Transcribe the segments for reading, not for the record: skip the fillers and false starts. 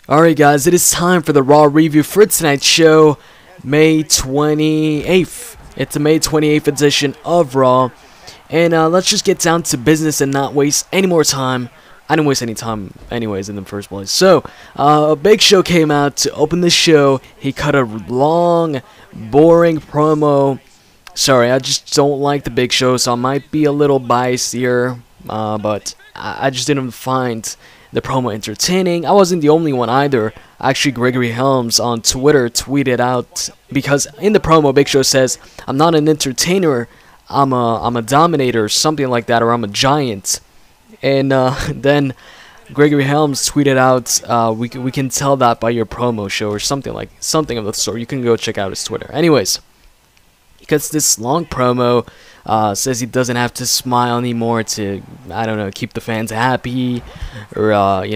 Alright guys, it is time for the Raw review for tonight's show, May 28th. It's the May 28th edition of Raw. And let's just get down to business and not waste any more time. I didn't waste any time anyways in the first place. So, Big Show came out to open the show. He cut a long, boring promo. Sorry, I just don't like the Big Show, so I might be a little biased here. But I just didn't find the promo entertaining. I wasn't the only one either. Actually, Gregory Helms on Twitter tweeted out, because in the promo Big Show says, "I'm not an entertainer, I'm a dominator," something like that, or "I'm a giant." And then Gregory Helms tweeted out, we can tell that by your promo show," or something of the sort. You can go check out his Twitter. Anyways, he cuts this long promo, says he doesn't have to smile anymore to, I don't know, keep the fans happy, or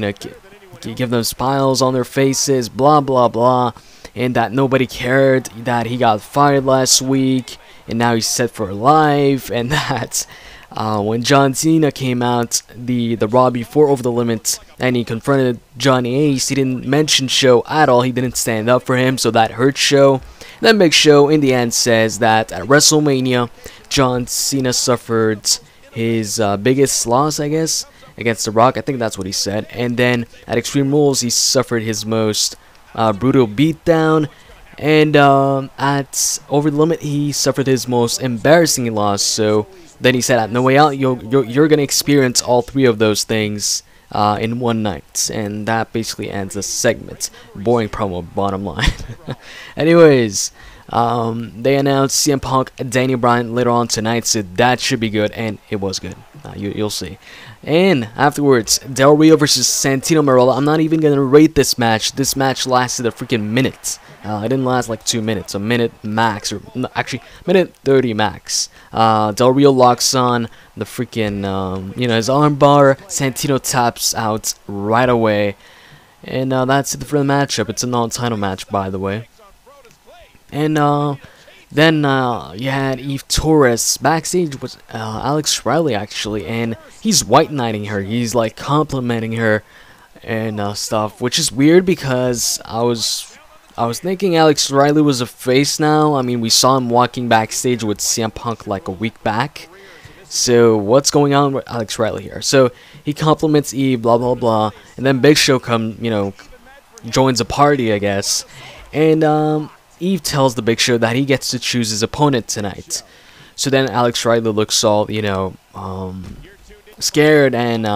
give them smiles on their faces, blah blah blah, and that nobody cared that he got fired last week and now he's set for life, and that when John Cena came out the Raw before Over the Limit and he confronted Johnny Ace, he didn't mention Show at all. He didn't stand up for him, so that hurt Show. Then Big Show in the end says that at WrestleMania, John Cena suffered his biggest loss, I guess, against The Rock. I think that's what he said. And then at Extreme Rules, he suffered his most brutal beatdown. And at Over the Limit, he suffered his most embarrassing loss. So then he said at No Way Out, you're going to experience all three of those things in one night. And that basically ends the segment. Boring promo, bottom line. Anyways, they announced CM Punk and Bryan later on tonight, so that should be good, and it was good. You'll see. And afterwards, Del Rio versus Santino Marella. I'm not even gonna rate this match. This match lasted a freaking minute. It didn't last like 2 minutes, a minute max, or no, actually minute 30 max. Del Rio locks on the freaking his armbar. Santino taps out right away, and that's it for the matchup. It's a non-title match, by the way. And then you had Eve Torres backstage with Alex Riley, actually, and he's white knighting her. He's like complimenting her and stuff, which is weird because I was thinking Alex Riley was a face now. I mean, we saw him walking backstage with CM Punk like a week back. So what's going on with Alex Riley here? So he compliments Eve, blah blah blah, and then Big Show joins the party, I guess, and Eve tells the Big Show that he gets to choose his opponent tonight. So then Alex Riley looks all, scared and,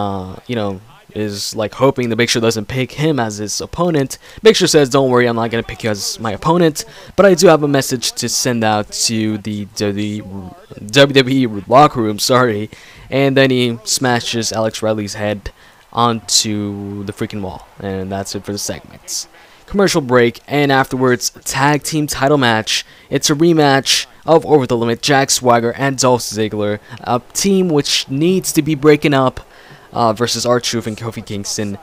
is like hoping the Big Show doesn't pick him as his opponent. Big Show says, "Don't worry, I'm not going to pick you as my opponent, but I do have a message to send out to the WWE locker room, sorry." And then he smashes Alex Riley's head onto the freaking wall. And that's it for the segments. Commercial break, and afterwards, tag team title match. It's a rematch of Over the Limit, Jack Swagger and Dolph Ziggler, a team which needs to be breaking up, versus R-Truth and Kofi Kingston.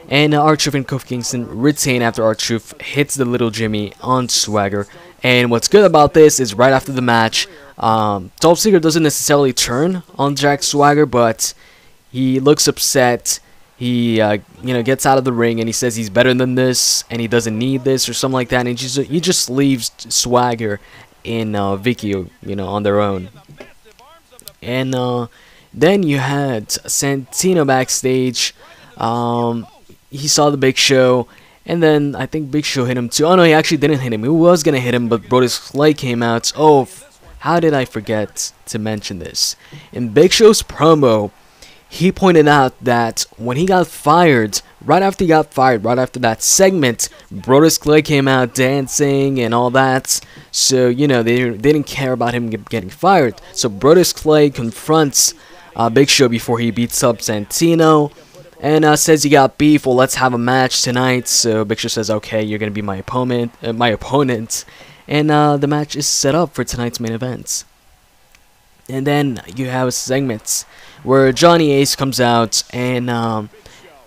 And R-Truth and Kofi Kingston retain after R-Truth hits the little Jimmy on Swagger. And what's good about this is right after the match, Dolph Ziggler doesn't necessarily turn on Jack Swagger, but he looks upset. He gets out of the ring and he says he's better than this and he doesn't need this or something like that, and he just leaves Swagger and Vicky on their own. And then you had Santino backstage. He saw the Big Show, and then I think Big Show hit him too. Oh no, he actually didn't hit him. He was gonna hit him, but Brodus Clay came out. Oh, how did I forget to mention this? In Big Show's promo, he pointed out that when he got fired, right after that segment, Brodus Clay came out dancing and all that. So, they didn't care about him getting fired. So Brodus Clay confronts Big Show before he beats up Santino and says, "You got beef, well, let's have a match tonight." So Big Show says, "Okay, you're going to be my opponent. And the match is set up for tonight's main event. And then you have segments where Johnny Ace comes out and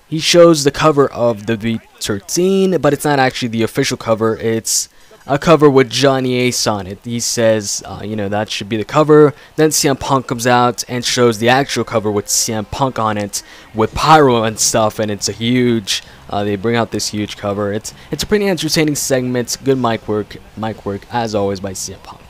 he shows the cover of the V13, but it's not actually the official cover. It's a cover with Johnny Ace on it. He says, you know, that should be the cover. Then CM Punk comes out and shows the actual cover with CM Punk on it with pyro and stuff, and it's a huge. They bring out this huge cover. It's a pretty entertaining segment. Good mic work as always by CM Punk.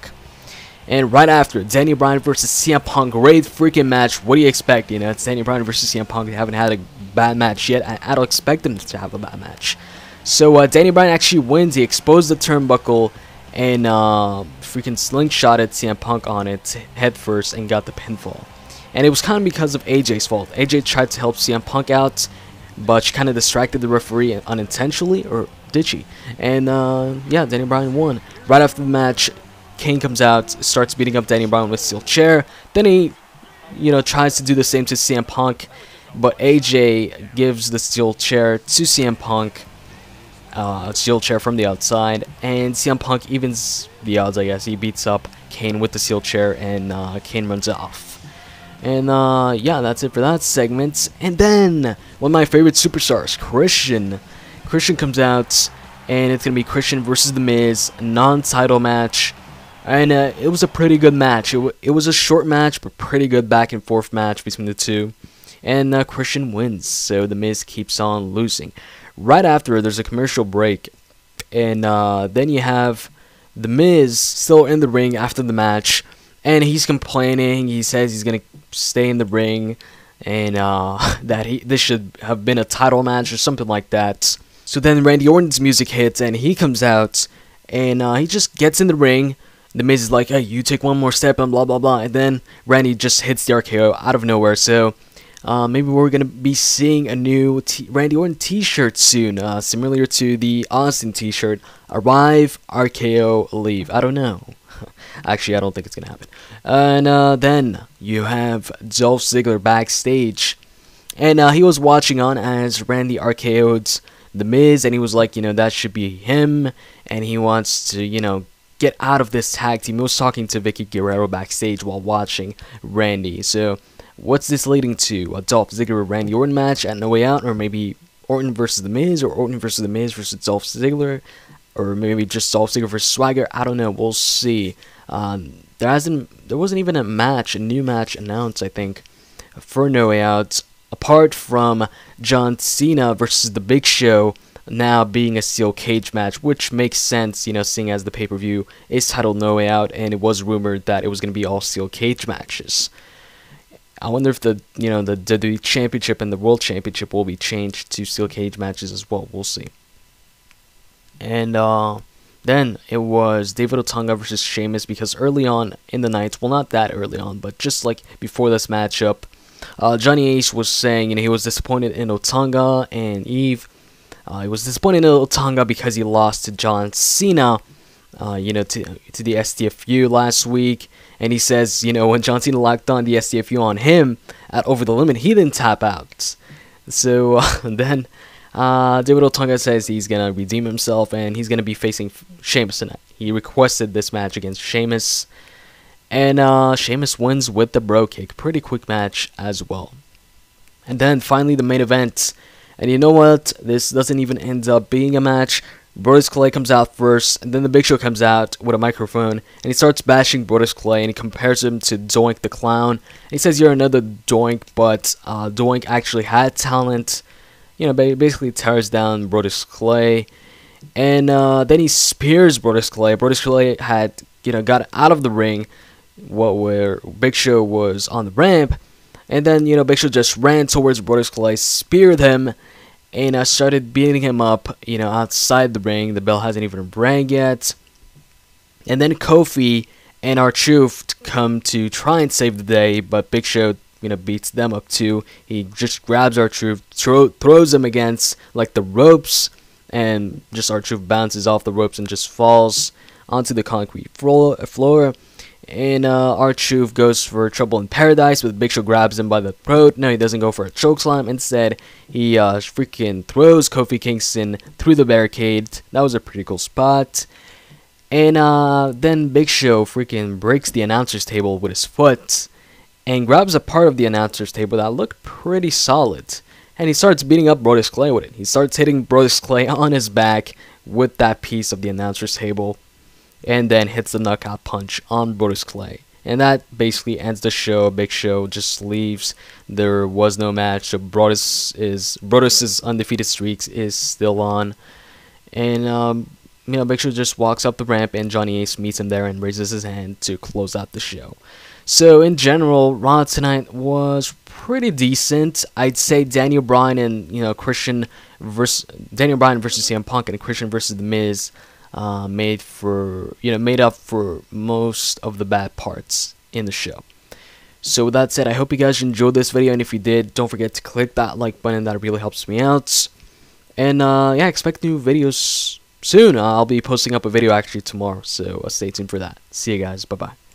And right after, Danny Bryan versus CM Punk, great freaking match. What do you expect? You know, it's Danny Bryan versus CM Punk. They haven't had a bad match yet. I don't expect them to have a bad match. So Danny Bryan actually wins. He exposed the turnbuckle and freaking slingshotted CM Punk on it head first and got the pinfall. And it was kind of because of AJ's fault. AJ tried to help CM Punk out, but she kind of distracted the referee unintentionally, or did she? And yeah, Danny Bryan won. Right after the match, Kane comes out, starts beating up Danny Bryan with a steel chair. Then he, you know, tries to do the same to CM Punk, but AJ gives the steel chair to CM Punk, a steel chair from the outside, and CM Punk evens the odds, I guess. He beats up Kane with the steel chair, and Kane runs off. And yeah, that's it for that segment. And then one of my favorite superstars, Christian. Christian comes out, and it's gonna be Christian versus The Miz, non-title match. And it was a pretty good match. It was a short match, but pretty good back and forth match between the two. And Christian wins, so The Miz keeps on losing. Right after, there's a commercial break. And then you have The Miz still in the ring after the match. And he's complaining. He says he's going to stay in the ring. And that this should have been a title match or something like that. So then Randy Orton's music hits, and he comes out. And he just gets in the ring. The Miz is like, hey, you take one more step and blah, blah, blah. And then Randy just hits the RKO out of nowhere. So maybe we're going to be seeing a new Randy Orton t-shirt soon. Similar to the Austin t-shirt. Arrive, RKO, leave. I don't know. Actually, I don't think it's going to happen. And then you have Dolph Ziggler backstage. And he was watching on as Randy RKO'd The Miz. And he was like, you know, that should be him. And he wants to, you know, get out of this tag team. He was talking to Vicky Guerrero backstage while watching Randy. So, what's this leading to? A Dolph Ziggler Randy Orton match at No Way Out? Or maybe Orton versus The Miz? Or Orton versus The Miz versus Dolph Ziggler? Or maybe just Dolph Ziggler versus Swagger? I don't know. We'll see. There wasn't even a new match announced, I think, for No Way Out. Apart from John Cena versus The Big Show now being a steel cage match, which makes sense, you know, seeing as the pay-per-view is titled No Way Out, and it was rumored that it was going to be all steel cage matches. I wonder if the WWE Championship and the World Championship will be changed to steel cage matches as well. We'll see. And then it was David Otunga versus Sheamus, because early on in the night, well, not that early on, but just like before this matchup, Johnny Ace was saying, you know, he was disappointed in Otunga and Eve. He was disappointed in Otunga because he lost to John Cena, you know, to the STFU last week. And he says, you know, when John Cena locked on the STFU on him at Over the Limit, he didn't tap out. So then David Otunga says he's going to redeem himself and he's going to be facing Sheamus tonight. He requested this match against Sheamus. And Sheamus wins with the bro kick. Pretty quick match as well. And then finally the main event. And you know what? This doesn't even end up being a match. Brodus Clay comes out first, and then the Big Show comes out with a microphone, and he starts bashing Brodus Clay, and he compares him to Doink the Clown. And he says, you're another Doink, but Doink actually had talent. You know, basically tears down Brodus Clay. And then he spears Brodus Clay. Brodus Clay had, you know, got out of the ring where Big Show was on the ramp. And then, you know, Big Show just ran towards Brodus Clay, speared him, and started beating him up, you know, outside the ring. The bell hasn't even rang yet. And then Kofi and R-Truth come to try and save the day, but Big Show, you know, beats them up too. He just grabs R-Truth, throws him against, like, the ropes, and just R-Truth bounces off the ropes and just falls onto the concrete floor. And R-Truth goes for Trouble in Paradise, but Big Show grabs him by the throat. No, he doesn't go for a chokeslam. Instead, he freaking throws Kofi Kingston through the barricade. That was a pretty cool spot. And then Big Show freaking breaks the announcer's table with his foot and grabs a part of the announcer's table that looked pretty solid. And he starts beating up Brodus Clay with it. He starts hitting Brodus Clay on his back with that piece of the announcer's table. and then hits the knockout punch on Brodus Clay. And that basically ends the show. Big Show just leaves. There was no match. So Brodus's undefeated streak is still on. And Big Show just walks up the ramp, and Johnny Ace meets him there and raises his hand to close out the show. So in general, Raw tonight was pretty decent. I'd say Daniel Bryan and Daniel Bryan versus CM Punk and Christian versus The Miz made up for most of the bad parts in the show. So with that said, I hope you guys enjoyed this video, and if you did, don't forget to click that like button. That really helps me out. And yeah, expect new videos soon. I'll be posting up a video actually tomorrow, so stay tuned for that. See you guys. Bye bye.